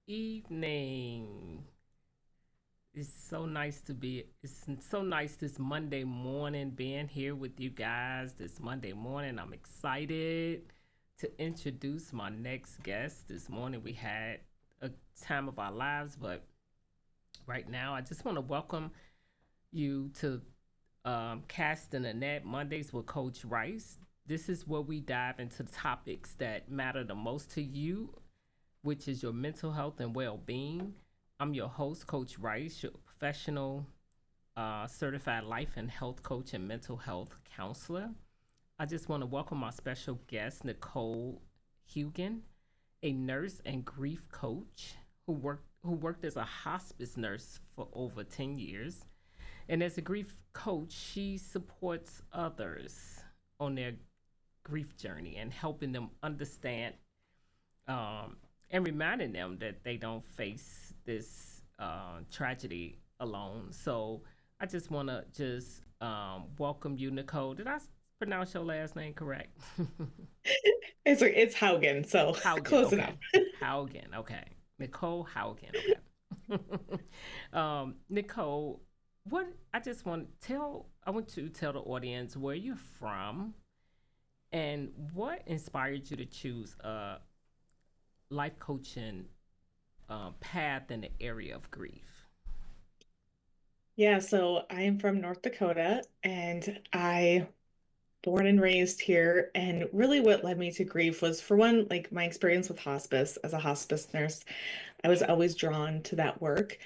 evening. It's so nice this Monday morning being here with you guys. This Monday morning, I'm excited to introduce my next guest. This morning, we had a time of our lives, but right now, I just want to welcome you to Casting the Net Mondays with Coach Rice. This is where we dive into topics that matter the most to you, which is your mental health and well being. I'm your host, Coach Rice, your professional certified life and health coach and mental health counselor. I just want to welcome my special guest, Nichole Haugen, a nurse and grief coach who worked as a hospice nurse for over 10 years. And as a grief coach, she supports others on their grief journey and helping them understand um, and reminding them that they don't face this tragedy alone. So I just want to just welcome you, Nichole. Did I pronounce your last name correct? It's Haugen, so Haugen. close enough. Okay. Haugen. Okay. Nichole Haugen. Okay. Nichole, what I just want to tell, I want to tell the audience where you're from and what inspired you to choose life coaching path in the area of grief. Yeah, so I am from North Dakota and I born and raised here. And really what led me to grief was for one, like my experience with hospice as a hospice nurse. I was always drawn to that work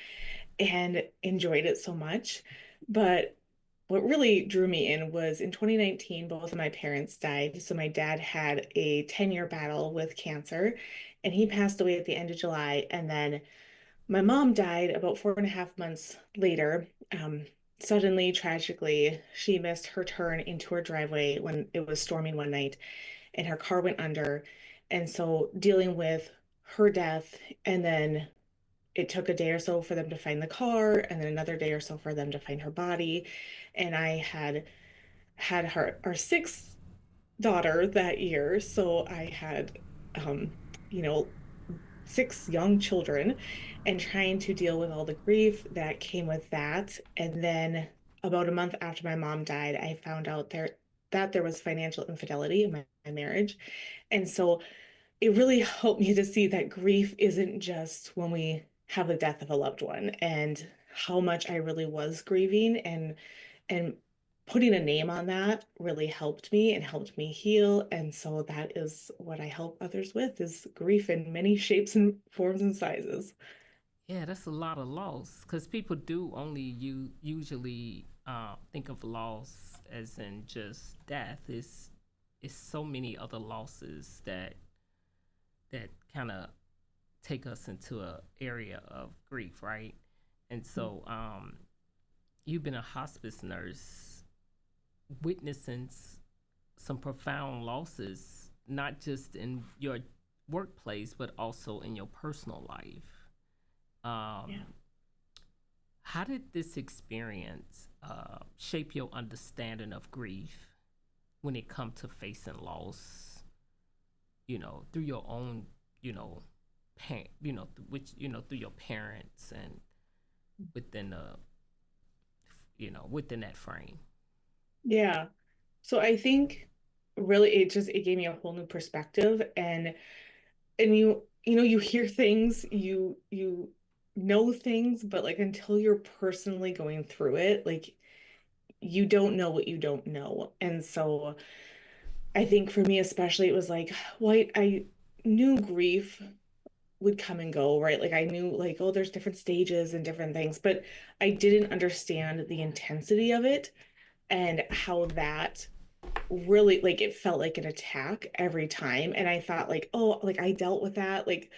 and enjoyed it so much. But what really drew me in was in 2019, both of my parents died. So my dad had a 10-year battle with cancer and he passed away at the end of July. And then my mom died about 4.5 months later. Suddenly, tragically, she missed her turn into her driveway when it was storming one night and her car went under. And so, dealing with her death, and then it took a day or so for them to find the car, and then another day or so for them to find her body. And I had our sixth daughter that year. So, I had, um, you know, six young children and trying to deal with all the grief that came with that. And then about a month after my mom died, I found out there was financial infidelity in my marriage. And so it really helped me to see that grief isn't just when we have the death of a loved one and how much I really was grieving and putting a name on that really helped me and helped me heal. And so that is what I help others with is grief in many shapes and forms and sizes. Yeah, that's a lot of loss because people do only usually think of loss as in just death. It's so many other losses that kind of take us into a area of grief, right? And so you've been a hospice nurse, witnessing some profound losses, not just in your workplace but also in your personal life. Yeah. Um, how did this experience shape your understanding of grief when it comes to facing loss? Through your own, you know, through your parents and within within that frame. Yeah. So I think really it gave me a whole new perspective and you hear things, you know things, but like until you're personally going through it, like you don't know what you don't know. And so I think for me especially it was like, well, I knew grief would come and go, right? Like I knew like, oh, there's different stages and different things, but I didn't understand the intensity of it and how that really like it felt like an attack every time. And I thought like, oh, like I dealt with that. Like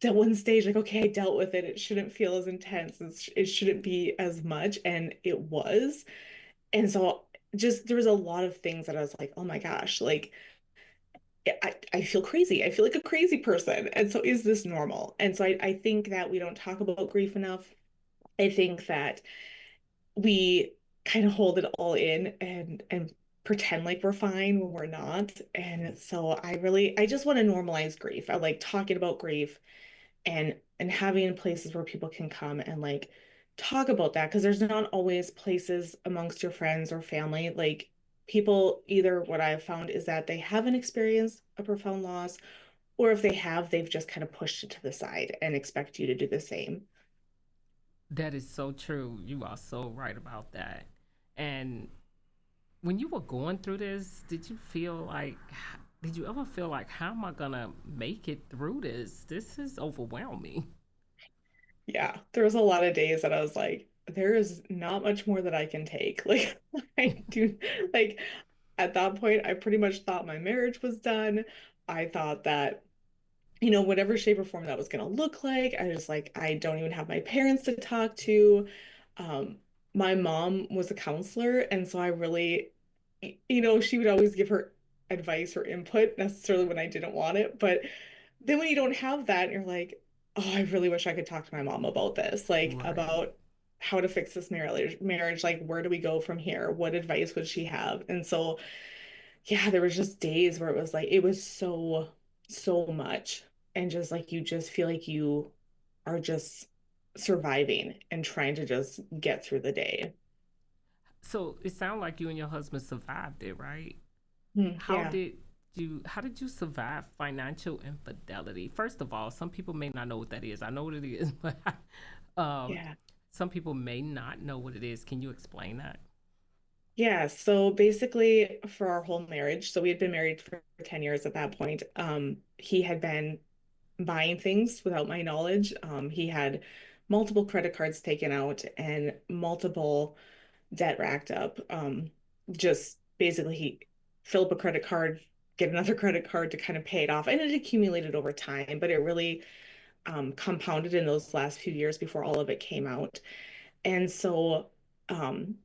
that one stage, like, okay, I dealt with it. It shouldn't feel as intense. It shouldn't be as much. And it was. And so just there was a lot of things that I was like, oh my gosh, like I feel crazy. I feel like a crazy person. And so is this normal? And so I think that we don't talk about grief enough. I think that we kind of hold it all in and pretend like we're fine when we're not. And so I just want to normalize grief. I like talking about grief and having places where people can come and like talk about that because there's not always places amongst your friends or family like people either what I've found is that they haven't experienced a profound loss or if they have they've just kind of pushed it to the side and expect you to do the same. That is so true. You are so right about that. And when you were going through this, did you ever feel like, how am I gonna make it through this? This is overwhelming. Yeah, there was a lot of days that I was like, there is not much more that I can take. Like, I do, like, at that point, I pretty much thought my marriage was done. I thought that, whatever shape or form that was going to look like, I was like, I don't even have my parents to talk to. Um, my mom was a counselor, and so I really, she would always give her advice or input necessarily when I didn't want it. But then when you don't have that, you're like, oh, I really wish I could talk to my mom about this, like Right. about how to fix this marriage, like where do we go from here? What advice would she have? And so, yeah, there was just days where it was like it was so, so much. And just like you just feel like you are just surviving and trying to just get through the day. So it sounded like you and your husband survived it, right? How Yeah. did how did you survive financial infidelity? First of all, some people may not know what that is. I know what it is, but um, Yeah. some people may not know what it is. Can you explain that? Yeah, so basically for our whole marriage, so we had been married for 10 years at that point. He had been buying things without my knowledge. He had multiple credit cards taken out and multiple debt racked up. Just basically he fill up a credit card, get another credit card to kind of pay it off. And it accumulated over time, but it really compounded in those last few years before all of it came out. And so um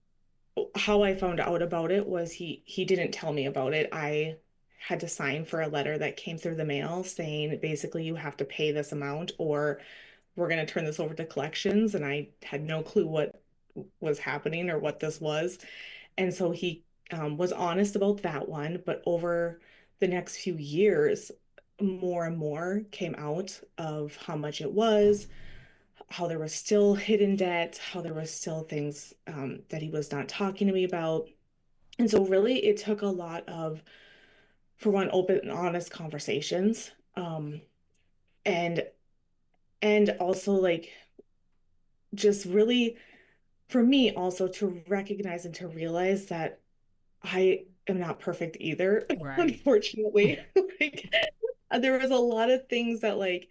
how I found out about it was he didn't tell me about it. I had to sign for a letter that came through the mail saying basically you have to pay this amount or we're going to turn this over to collections. And I had no clue what was happening or what this was. And so he was honest about that one. But over the next few years, more and more came out of how much it was, how there was still hidden debt, how there was still things that he was not talking to me about. And so really it took a lot of, for one, open and honest conversations. And and also like just really for me also to recognize and to realize that I am not perfect either, Right. unfortunately. Like there was a lot of things that like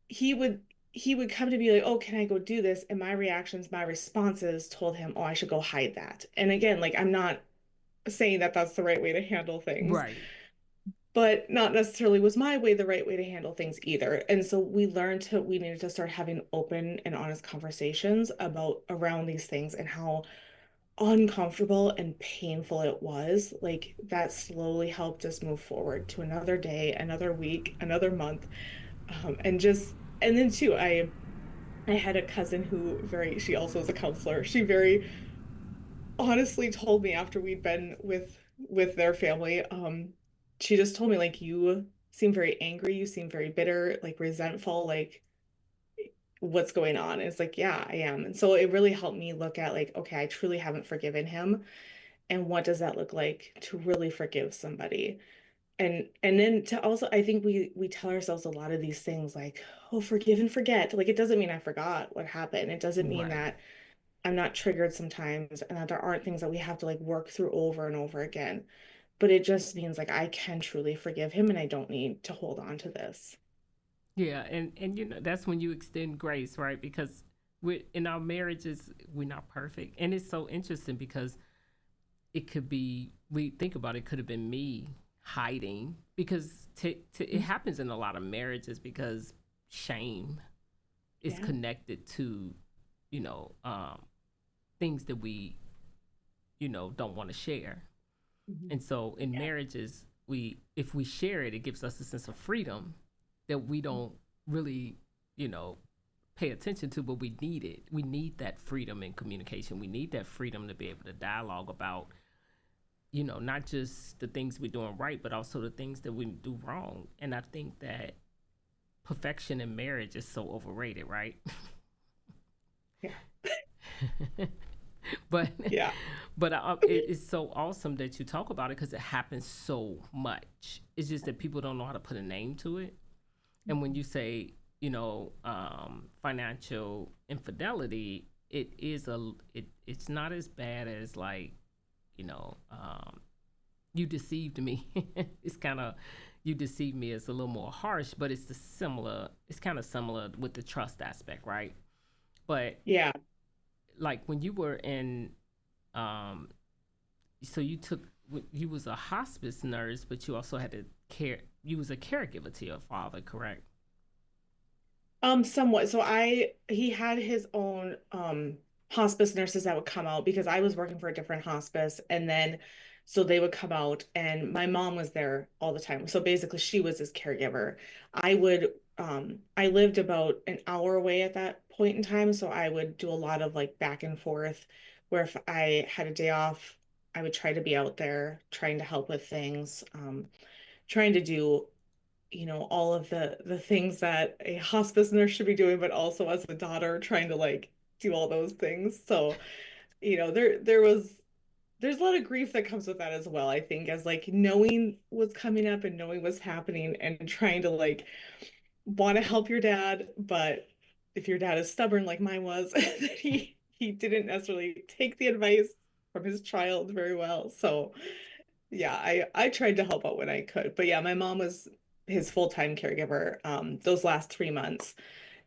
he would he would come to me like, "Oh, can I go do this?" And my reactions, my responses told him, "Oh, I should go hide that." And again, like I'm not saying that that's the right way to handle things, Right. but not necessarily was my way the right way to handle things either. And so we needed to start having open and honest conversations about around these things and how uncomfortable and painful it was. Like that slowly helped us move forward to another day, another week, another month. And just and then too, I had a cousin who she also is a counselor. She very honestly told me after we'd been with their family, she just told me like you seem very angry, you seem very bitter, like resentful, like what's going on? And it's like, yeah, I am. And so it really helped me look at like, okay, I truly haven't forgiven him. And what does that look like to really forgive somebody? And then to also, I think we tell ourselves a lot of these things like, oh, forgive and forget. Like it doesn't mean I forgot what happened. It doesn't mean Right. that I'm not triggered sometimes and that there aren't things that we have to like work through over and over again. But it just means like I can truly forgive him and I don't need to hold on to this. Yeah, and that's when you extend grace, right? Because we in our marriages we're not perfect, and it's so interesting because it could be we think about it could have been me hiding because it happens in a lot of marriages because shame is Yeah. connected to you know um, things that we don't want to share, Mhm. and so in Yeah. marriages we if we share it, it gives us a sense of freedom that we don't really you know pay attention to, but we need it. We need that freedom in communication. We need that freedom to be able to dialogue about, not just the things we're doing right, but also the things that we do wrong. And I think that perfection in marriage is so overrated, right? Yeah. but Yeah. but it's so awesome that you talk about it because it happens so much. It's just that people don't know how to put a name to it. And when you say, financial infidelity, it's not as bad as like, you know, you deceived me. It's kind of, you deceived me is a little more harsh, but it's kind of similar with the trust aspect, right? But Yeah. like when you were in, um, so you was a hospice nurse, but you also had to you was a caregiver to your father, correct? Somewhat. So he had his own hospice nurses that would come out because I was working for a different hospice, and then so they would come out and my mom was there all the time. So basically she was his caregiver. I lived about an hour away at that point in time, so I would do a lot of like back and forth where if I had a day off, I would try to be out there trying to help with things, trying to do all of the things that a hospice nurse should be doing, but also as a daughter trying to like do all those things. So, there's a lot of grief that comes with that as well, I think, as like knowing what's coming up and knowing what's happening and trying to like want to help your dad, but if your dad is stubborn like mine was, that he didn't necessarily take the advice from his child very well. So yeah, I tried to help out when I could. But yeah, my mom was his full-time caregiver those last 3 months.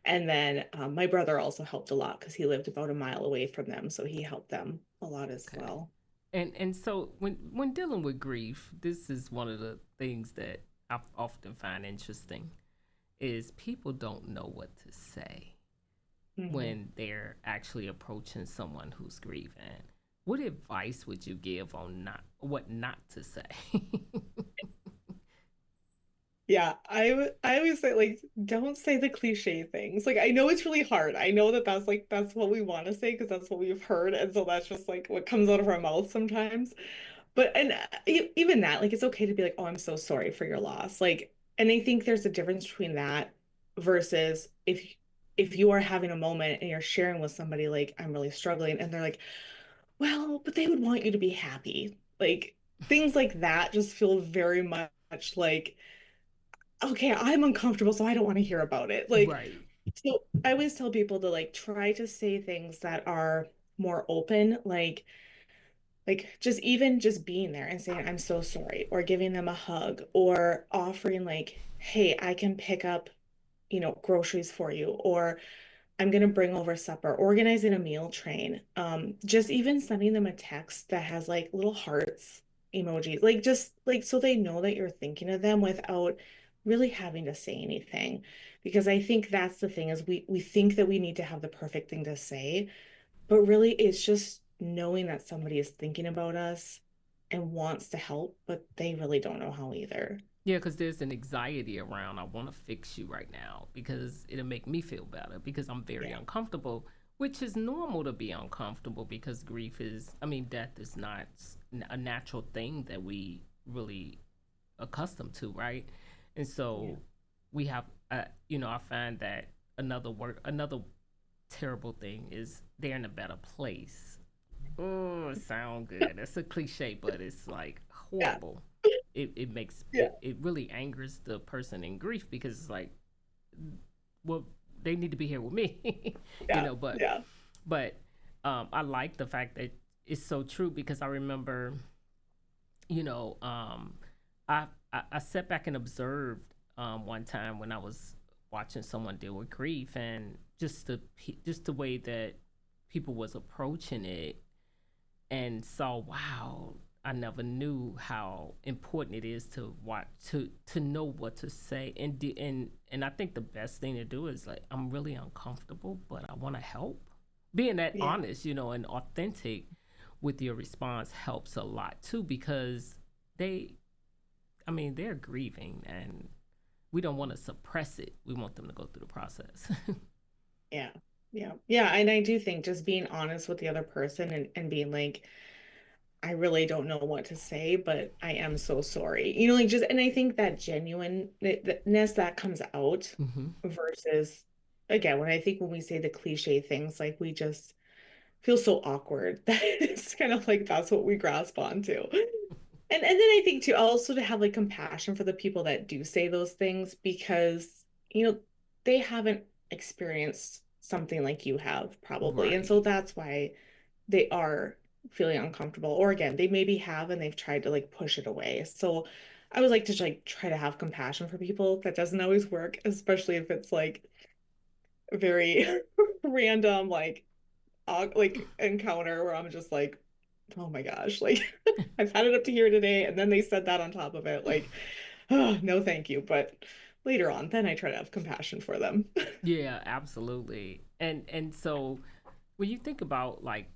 And then my brother also helped a lot because he lived about a mile away from them, so he helped them a lot as Okay. well. And so when dealing with grief, this is one of the things that I often find interesting is people don't know what to say Hmm. when they're actually approaching someone who's grieving. What advice would you give on not what not to say? Yeah, I always say like don't say the cliche things. Like I know it's really hard. I know that that's what we want to say because that's what we've heard, and so that's just like what comes out of our mouth sometimes. But and even that, like it's okay to be like, "Oh, I'm so sorry for your loss." Like, and I think there's a difference between that versus if you are having a moment and you're sharing with somebody like, "I'm really struggling," and they're like, "Well, but they would want you to be happy." Like things like that just feel very much like, "Okay, I'm uncomfortable, so I don't want to hear about it." Like, Right. so I always tell people to like try to say things that are more open, like just even just being there and saying I'm so sorry or giving them a hug or offering like hey I can pick up groceries for you or I'm gonna bring over supper, organizing a meal train, just even sending them a text that has like little hearts emojis, like just like so they know that you're thinking of them without really having to say anything, because I think that's the thing is we think that we need to have the perfect thing to say, but really, it's just knowing that somebody is thinking about us and wants to help, but they really don't know how either. Yeah, because there's an anxiety around. I want to fix you right now because it'll make me feel better because I'm very Yeah. uncomfortable, which is normal to be uncomfortable because death is not a natural thing that we really accustomed to, right? And Yeah. so we have, I find that another terrible thing is they're in a better place. Oh, it sound good. That's a cliche, but it's like Yeah. horrible. It makes Yeah. it really angers the person in grief because it's like, well, they need to be here with me, Yeah. but Yeah. but I like the fact that it's so true because I remember, you know, I sat back and observed one time when I was watching someone deal with grief and just the way that people was approaching it and saw, wow, I never knew how important it is to watch to know what to say and I think the best thing to do is like I'm really uncomfortable, but I want to help. Being that Yeah. honest, and authentic with your response helps a lot too because they, they're grieving and we don't want to suppress it. We want them to go through the process. Yeah. Yeah. Yeah. And I do think just being honest with the other person and being like, I really don't know what to say, but I am so sorry. You know, like just, and I think that genuineness that comes out Mm-hmm. versus, again, when we say the cliche things, like we just feel so awkward that it's kind of like that's what we grasp onto. And then I think too, also to have like compassion for the people that do say those things because, you know, they haven't experienced something like you have probably. And so Right. that's why they are feeling uncomfortable. Or again, they maybe have and they've tried to like push it away. So I would like to like try to have compassion for people. That doesn't always work, especially if it's like very random, like encounter where I'm just like, oh my gosh, like I've had it up to here today, and then they said that on top of it, like, oh no, thank you. But later on, then I try to have compassion for them. Yeah, absolutely. And so when you think about like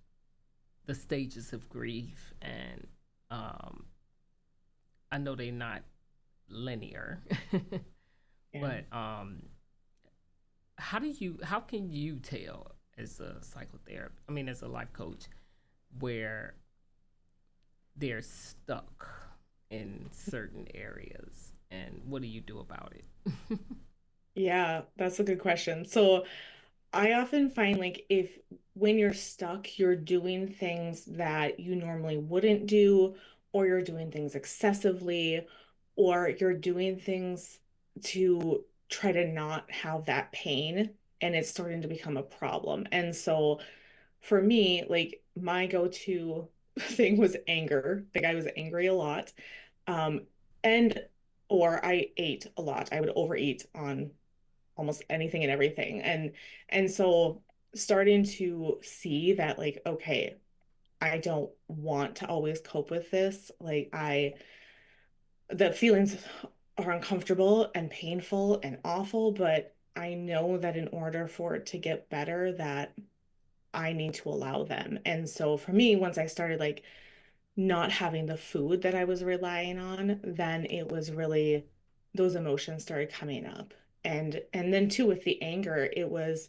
the stages of grief, and um I know they're not linear, Yeah. but how can you tell as a psychotherapist, I mean as a life coach, where they're stuck in certain areas, and what do you do about it? Yeah, that's a good question. So I often find like if when you're stuck, you're doing things that you normally wouldn't do, or you're doing things excessively, or you're doing things to try to not have that pain, and it's starting to become a problem. And so for me, like my go-to thing was anger. Like I was angry a lot. Um, and or I ate a lot. I would overeat on almost anything and everything. And so starting to see that like, okay, I don't want to always cope with this. Like the feelings are uncomfortable and painful and awful, but I know that in order for it to get better, that I need to allow them. And so for me, once I started like not having the food that I was relying on, then it was really those emotions started coming up. And then too with the anger, it was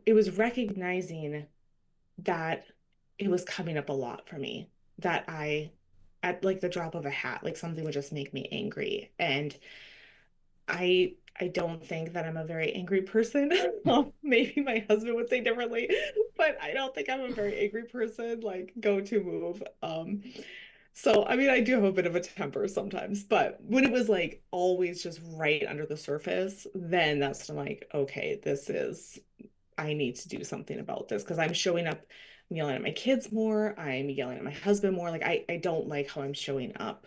it was recognizing that it was coming up a lot for me, that I at like the drop of a hat, like something would just make me angry. And I don't think that I'm a very angry person. Maybe my husband would say differently, but I don't think I'm a very angry person, like go to move. So I mean I do have a bit of a temper sometimes, but when it was like always just right under the surface, then that's when I'm like, okay, I need to do something about this because I'm showing up, I'm yelling at my kids more, I'm yelling at my husband more. Like I don't like how I'm showing up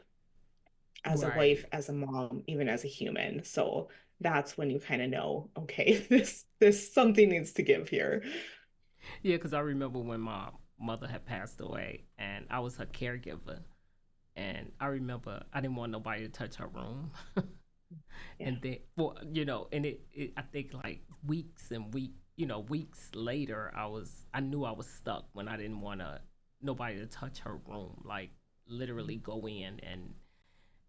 as a wife, Right. as a mom, even as a human. So that's when you kind of know, okay, this something needs to give here. Yeah, because I remember when my mother had passed away and I was her caregiver. And I remember I didn't want nobody to touch her room. Yeah. And then, well, and I think like weeks and weeks later, I knew I was stuck when I didn't want nobody to touch her room, like literally go in.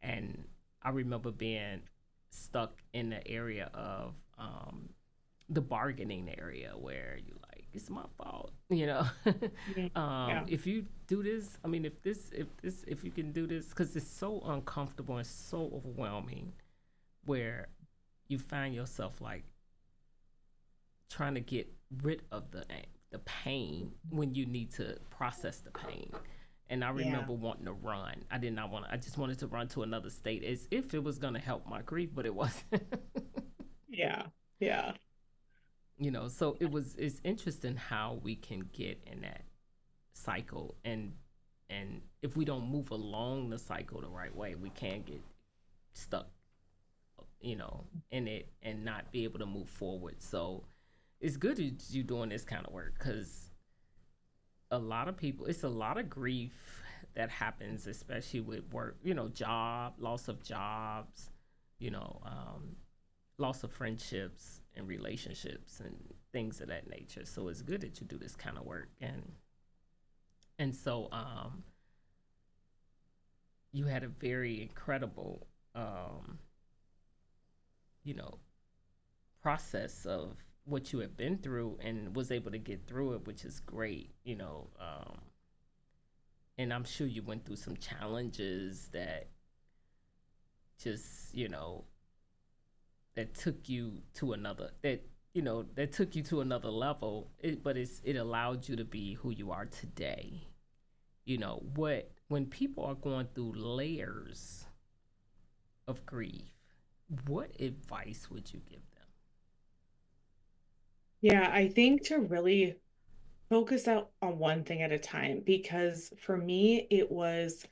And I remember being stuck in the area of the bargaining area where you like it's my fault, Mhm. Yeah. if you do this, I mean, if you can do this, because it's so uncomfortable and so overwhelming, where you find yourself like trying to get rid of the pain when you need to process the pain. And I Yeah. remember wanting to run. I did not want to. I just wanted to run to another state as if it was going to help my grief, but it wasn't. Yeah. Yeah. So it's interesting how we can get in that cycle, and if we don't move along the cycle the right way, we can get stuck, in it and not be able to move forward. So it's good that you doing this kind of work because a lot of people, it's a lot of grief that happens, especially with work, loss of jobs, you know, um, loss of friendships and relationships and things of that nature. So it's good that you do this kind of work. And so you had a very incredible, um, you know, process of what you had been through and was able to get through it, which is great. And I'm sure you went through some challenges that just, that took you to another that took you to another level. But it allowed you to be who you are today. What when people are going through layers of grief, what advice would you give them? Yeah, I think to really focus out on one thing at a time because for me it was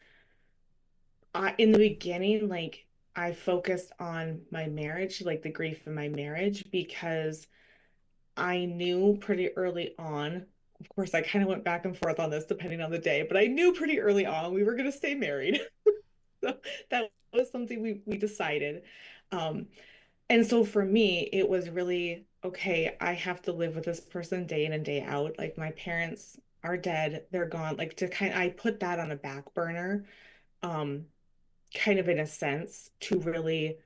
in the beginning like I focused on my marriage, like the grief in my marriage because I knew pretty early on. Of course, I kind of went back and forth on this depending on the day, but I knew pretty early on we were going to stay married. So that was something we decided. Um, and so for me, it was really, okay, I have to live with this person day in and day out. Like my parents are dead, they're gone. Like I put that on a back burner, um, kind of in a sense, to really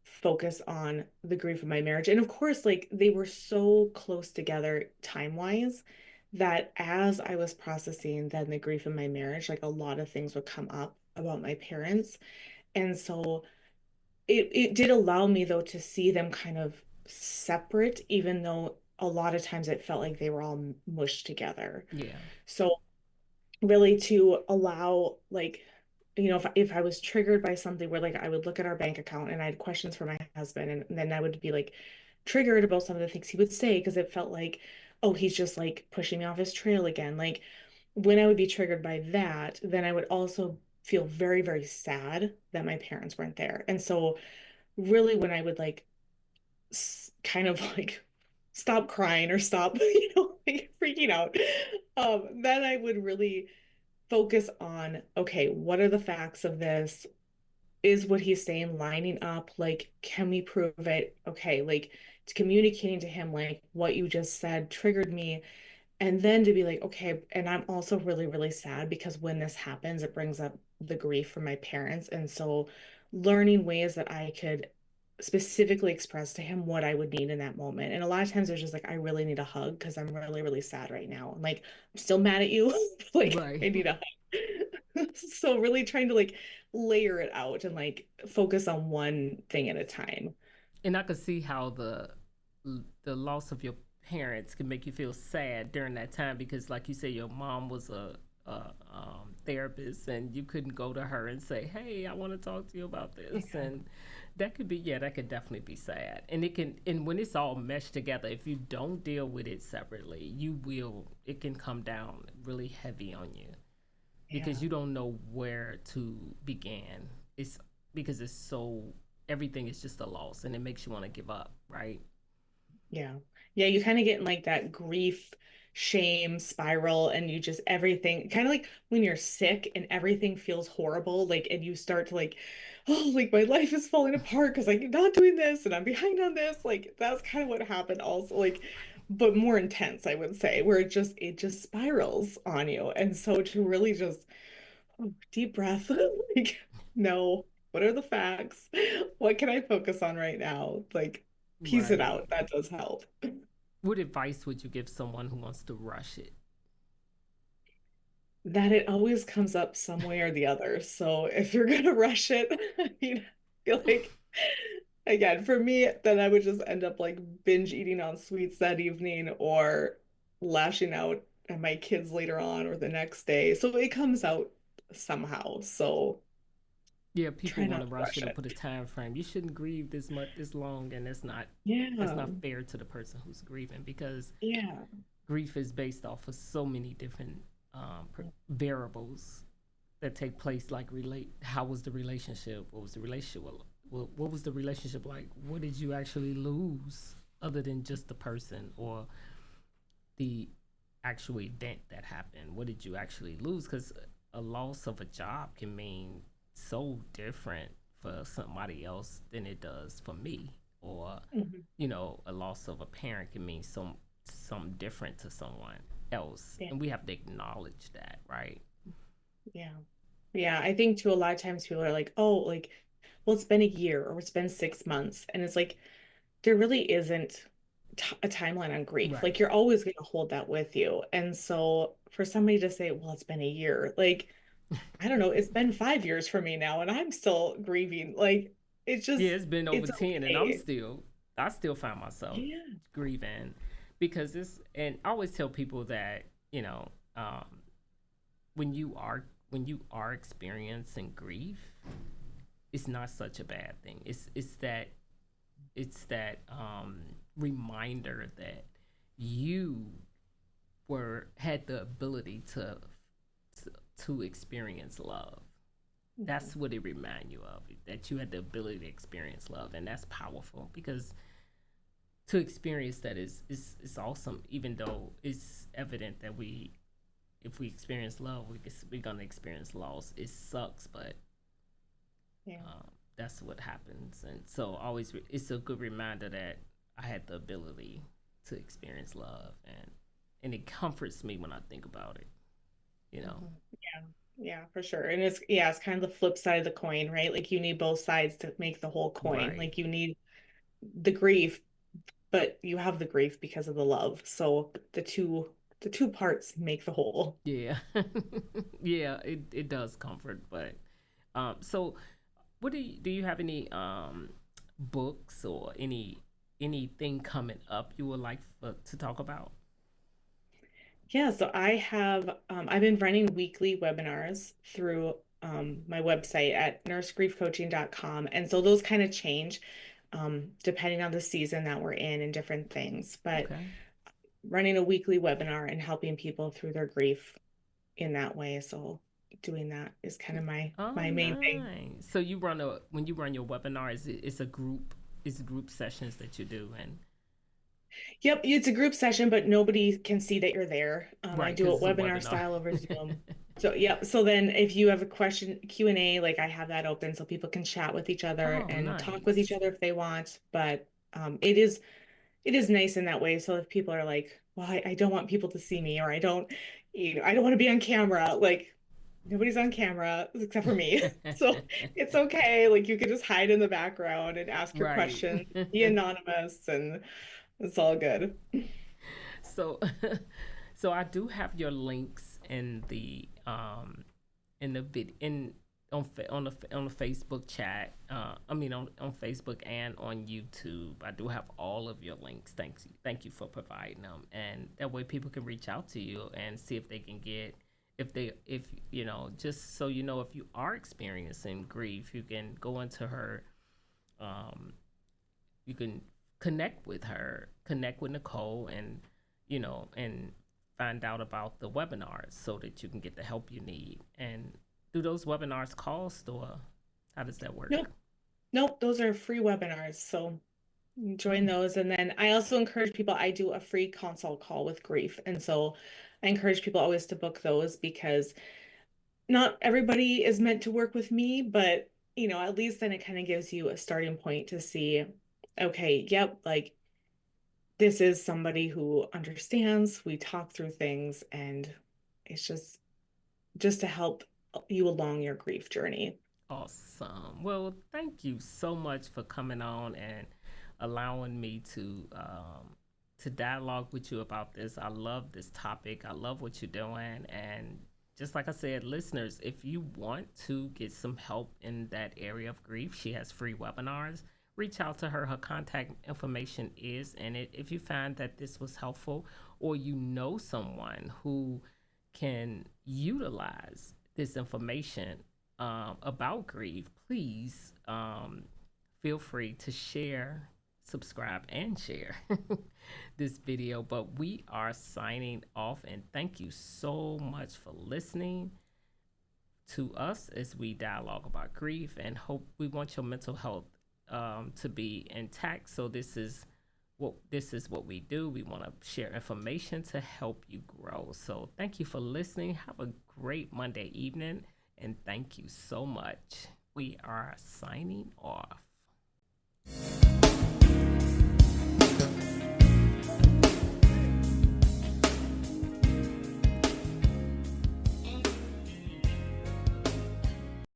focus on the grief of my marriage. And of course, like they were so close together time-wise that as I was processing then the grief in my marriage, like a lot of things would come up about my parents. And so it did allow me though to see them kind of separate, even though a lot of times it felt like they were all mushed together. Yeah. So really to allow like if I was triggered by something where like I would look at our bank account and I had questions for my husband and then I would be like triggered about some of the things he would say because it felt like, oh, he's just like pushing me off his trail again. Like when I would be triggered by that, then I would also feel very, very sad that my parents weren't there. And so really when I would like kind of like stop crying or stop, like freaking out, then I would really focus on, okay, what are the facts of this? Is what he's saying lining up? Like, can we prove it? Okay, like it's communicating to him, like what you just said triggered me. And then to be like, okay, and I'm also really, really sad because when this happens, it brings up the grief from my parents. And so learning ways that I could specifically express to him what I would need in that moment. And a lot of times there's just like, I really need a hug because I'm really, really sad right now. I'm like, I'm still mad at you. Like, Right. I need a hug. So really trying to like layer it out and like focus on one thing at a time. And I could see how the loss of your parents can make you feel sad during that time because, like you said, your mom was a therapist, and you couldn't go to her and say, "Hey, I want to talk to you about this." Yeah. And that could be, yeah, that could definitely be sad. And it can, and when it's all meshed together, if you don't deal with it separately, it can come down really heavy on you because Yeah. you don't know where to begin. It's because it's so everything is just a loss, and it makes you want to give up, right? Yeah. Yeah, you kind of get in like that grief, shame spiral, and you just everything kind of like when you're sick and everything feels horrible, like, and you start to like, oh, like my life is falling apart because like I'm not doing this and I'm behind on this. Like that's kind of what happened also, like, but more intense, I would say, where it just spirals on you. And so to really just deep breath, like, no, what are the facts? What can I focus on right now? Like, piece it Right. out. That does help. What advice would you give someone who wants to rush it? That it always comes up some way or the other. So if you're gonna rush it, I feel like again, for me, then I would just end up like binge eating on sweets that evening or lashing out at my kids later on or the next day. So it comes out somehow. So Yeah, people try want not to to rush rush it or it. put a time frame. You shouldn't grieve this much, this long, and that's Yeah. not fair to the person who's grieving because Yeah. grief is based off of so many different variables that take place. Like relate, how was the relationship? What was the relationship? What was the relationship like? What did you actually lose, other than just the person or the actual event that happened? What did you actually lose? Because a loss of a job can mean so different for somebody else than it does for me. Or, Mhm. a loss of a parent can mean something different to someone else. Yeah. And we have to acknowledge that, right? Yeah. Yeah. I think too, a lot of times people are like, oh, like, well, it's been a year or it's been 6 months. And it's like, there really isn't a timeline on grief. Like, Right. you're always going to hold that with you. And so for somebody to say, well, it's been a year, like, I don't know, it's been 5 years for me now and I'm still grieving. Like it's Yeah, just, it's been over it's 10 and okay. I still find myself Yeah. grieving because and I always tell people that, you know, um, when you are experiencing grief, it's not such a bad thing. It's that reminder that you were had the ability to, to experience love. Mhm. That's what it remind you of, that you had the ability to experience love, and that's powerful because to experience that is awesome. Even though it's evident that we if we experience love, we're gonna experience loss. It sucks, but Yeah. that's what happens. And so always, it's a good reminder that I had the ability to experience love, and it comforts me when I think about it. You know, Mhm. Yeah. Yeah, for sure. And it's, yeah, it's kind of the flip side of the coin, right? Like you need both sides to make the whole coin. right? Like you need the grief, but you have the grief because of the love. So the two parts make the whole. Yeah, yeah. It does comfort, but so what do you have any books or anything coming up you would like to talk about? Yeah, so I've been running weekly webinars through my website at nursegriefcoaching.com. And so those kind of change depending on the season that we're in and different things. But Okay. running a weekly webinar and helping people through their grief in that way. So doing that is kind of Oh, my main thing. nice. So you run a when you run your webinar, it's a group, it's group sessions that you do, and Yep, it's a group session, but nobody can see that you're there. I right, do because it it's a webinar webinar. style over Zoom. So yep. So then if you have a question, Q&A, like I have that open so people can chat with each other Oh, and talk with each nice. other if they want. But it is nice in that way. So if people are like, well, I don't want people to see me, or I don't, I don't want to be on camera, like nobody's on camera except for me. So it's okay. Like you can just hide in the background and ask your Right. questions, be anonymous, and it's all good. So, so I do have your links in the vid in on the Facebook chat. I mean on Facebook and on YouTube. I do have all of your links. Thank you for providing them, and that way people can reach out to you and see if they can get if you know, just so you know, if you are experiencing grief, you can go into her. Um, you can connect with Nichole, and you know, and find out about the webinars so that you can get the help you need. And do those webinars cost, or how does that work? Nope. Nope. Those are free webinars. So join Oh, those. And then I also encourage people, I do a free consult call with grief. And so I encourage people always to book those because not everybody is meant to work with me, but at least then it kind of gives you a starting point to see, okay, yep, like this is somebody who understands. We talk through things and it's just to help you along your grief journey. awesome. Well, thank you so much for coming on and allowing me to dialogue with you about this. I love this topic. I love what you're doing, and just like I said, listeners, if you want to get some help in that area of grief, she has free webinars. Reach out to her. Her contact information is in it. If you find that this was helpful, or you know someone who can utilize this information about grief, please feel free to share, subscribe, and share this video. But we are signing off, and thank you so much for listening to us as we dialogue about grief, and hope we want your mental health to be intact. So this is what we do. We want to share information to help you grow. So thank you for listening. Have a great Monday evening, and thank you so much. We are signing off.